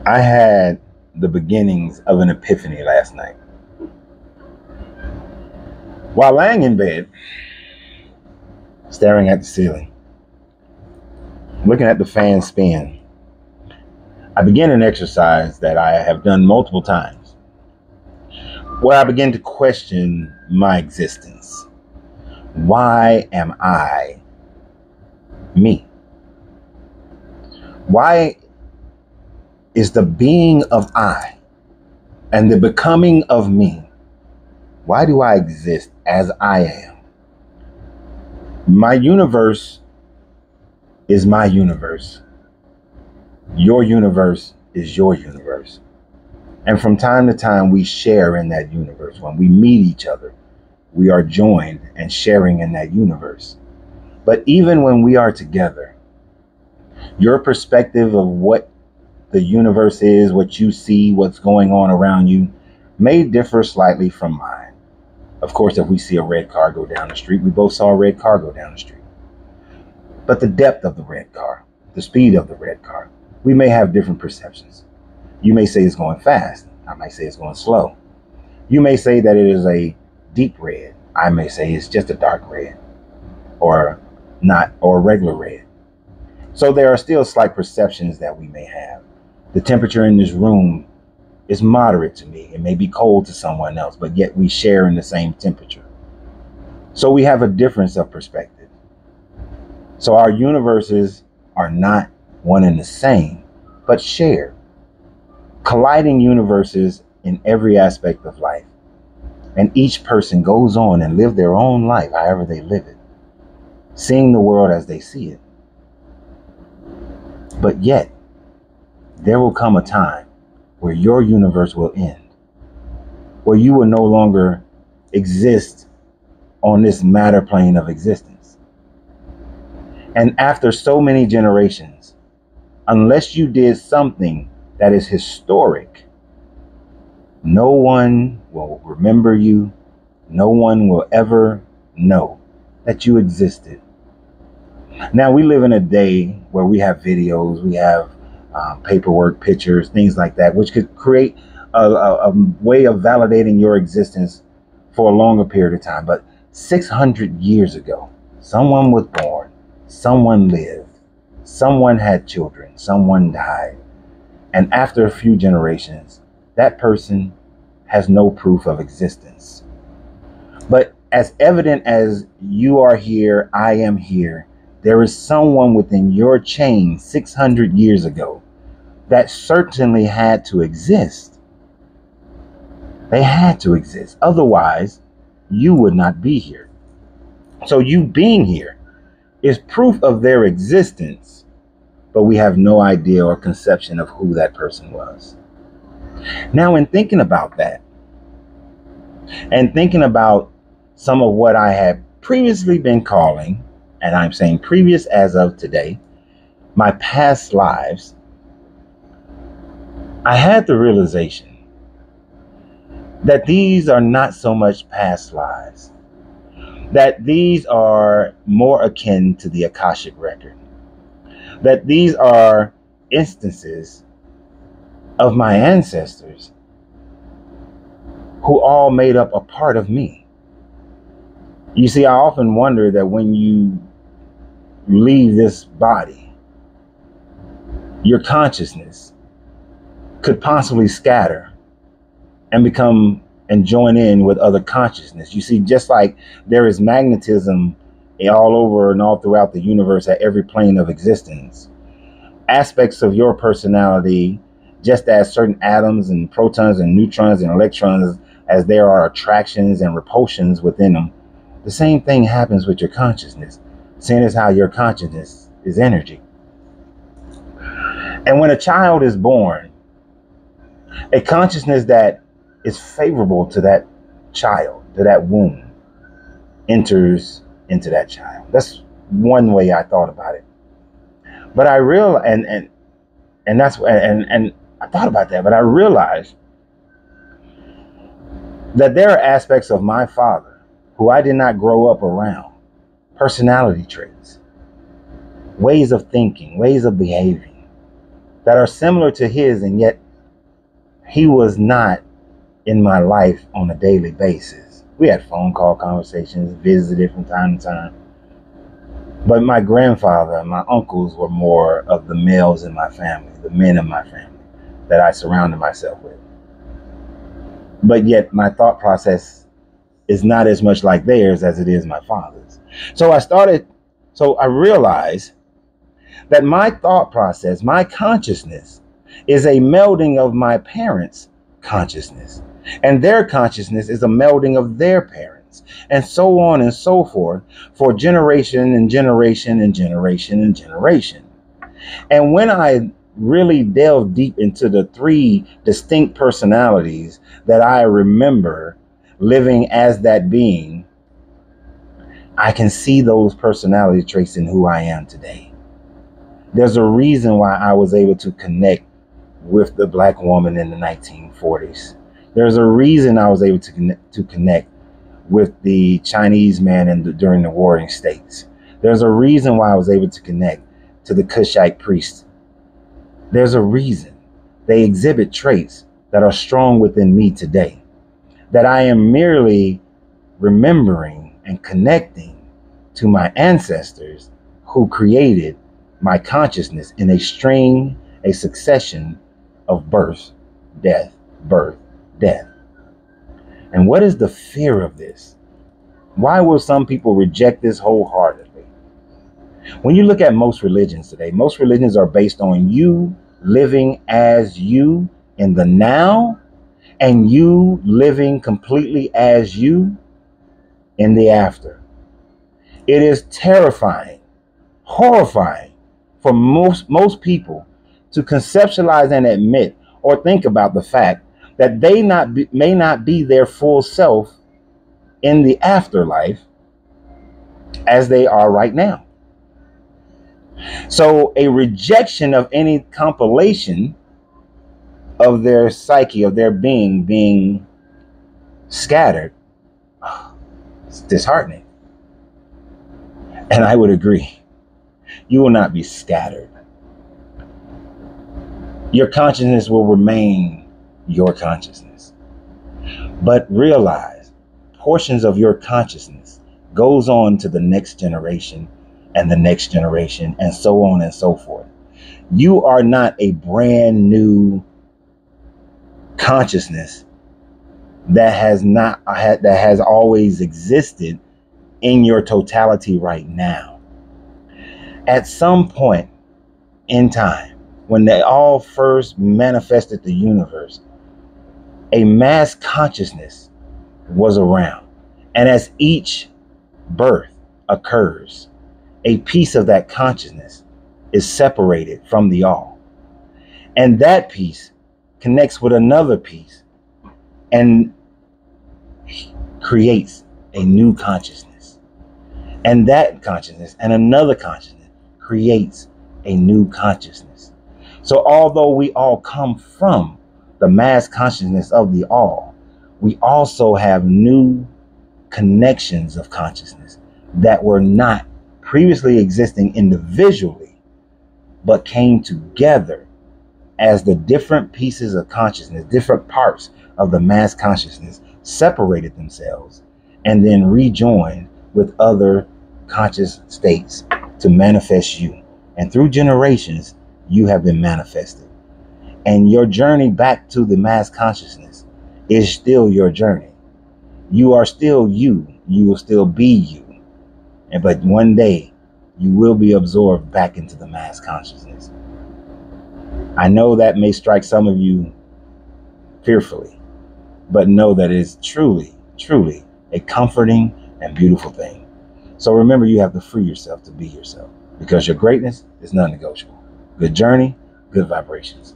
I had the beginnings of an epiphany last night. While laying in bed, staring at the ceiling, looking at the fan spin, I began an exercise that I have done multiple times, where I began to question my existence. Why am I me? Why is the being of I and the becoming of me, why do I exist as I am? My universe is my universe. Your universe is your universe. And from time to time, we share in that universe. When we meet each other, we are joined and sharing in that universe. But even when we are together, your perspective of what the universe is, what you see, what's going on around you, may differ slightly from mine. Of course, if we see a red car go down the street, we both saw a red car go down the street. But the depth of the red car, the speed of the red car, we may have different perceptions. You may say it's going fast. I might say it's going slow. You may say that it is a deep red. I may say it's just a dark red or not, or a regular red. So there are still slight perceptions that we may have. The temperature in this room is moderate to me. It may be cold to someone else, but yet we share in the same temperature. So we have a difference of perspective. So our universes are not one and the same, but shared. Colliding universes in every aspect of life. And each person goes on and live their own life, however they live it, seeing the world as they see it. But yet, there will come a time where your universe will end, where you will no longer exist on this matter plane of existence. And after so many generations, unless you did something that is historic, no one will remember you. No one will ever know that you existed. Now, we live in a day where we have videos, we have paperwork, pictures, things like that, which could create a way of validating your existence for a longer period of time. But 600 years ago, someone was born, someone lived, someone had children, someone died. And after a few generations, that person has no proof of existence. But as evident as you are here, I am here, there is someone within your chain 600 years ago that certainly had to exist. They had to exist. Otherwise, you would not be here. So you being here is proof of their existence, but we have no idea or conception of who that person was. Now, in thinking about that, and thinking about some of what I had previously been calling, and I'm saying previous as of today, my past lives, I had the realization that these are not so much past lives, that these are more akin to the Akashic record, that these are instances of my ancestors who all made up a part of me. You see, I often wonder that when you leave this body, your consciousness could possibly scatter and become and join in with other consciousness. You see, just like there is magnetism all over and all throughout the universe at every plane of existence, aspects of your personality, just as certain atoms and protons and neutrons and electrons, as there are attractions and repulsions within them, the same thing happens with your consciousness, seeing as how your consciousness is energy. And when a child is born, a consciousness that is favorable to that child, to that womb, enters into that child. That's one way I thought about it. But I realized, and I thought about that, but I realized that there are aspects of my father who I did not grow up around, personality traits, ways of thinking, ways of behaving, that are similar to his, and yet he was not in my life on a daily basis. We had phone call conversations, visited from time to time. But my grandfather and my uncles were more of the males in my family, the men in my family that I surrounded myself with. But yet my thought process is not as much like theirs as it is my father's. So I realized that my thought process, my consciousness, is a melding of my parents' consciousness. And their consciousness is a melding of their parents. And so on and so forth for generation and generation and generation and generation. And when I really delve deep into the three distinct personalities that I remember living as that being, I can see those personality traits in who I am today. There's a reason why I was able to connect with the Black woman in the 1940s. There's a reason I was able to connect with the Chinese man during the Warring States. There's a reason why I was able to connect to the Kushite priest. There's a reason. They exhibit traits that are strong within me today, that I am merely remembering and connecting to my ancestors who created my consciousness in a string, a succession of birth, death, birth, death. And what is the fear of this? Why will some people reject this wholeheartedly? When you look at most religions today, most religions are based on you living as you in the now and you living completely as you in the after. It is terrifying, horrifying for most people to conceptualize and admit or think about the fact that they may not be their full self in the afterlife as they are right now. So a rejection of any compilation of their psyche, of their being scattered, it's disheartening. And I would agree. You will not be scattered. Your consciousness will remain your consciousness. But realize portions of your consciousness goes on to the next generation and the next generation and so on and so forth. You are not a brand new consciousness that has always existed in your totality right now. At some point in time, when they all first manifested the universe, a mass consciousness was around. And as each birth occurs, a piece of that consciousness is separated from the all. And that piece connects with another piece and creates a new consciousness. And that consciousness and another consciousness creates a new consciousness. So although we all come from the mass consciousness of the all, we also have new connections of consciousness that were not previously existing individually, but came together as the different pieces of consciousness, different parts of the mass consciousness separated themselves and then rejoined with other conscious states to manifest you. And through generations, you have been manifested. And your journey back to the mass consciousness is still your journey. You are still you. You will still be you. But one day, you will be absorbed back into the mass consciousness. I know that may strike some of you fearfully, but know that it is truly, truly a comforting and beautiful thing. So remember, you have to free yourself to be yourself, because your greatness is non-negotiable. Good journey, good vibrations.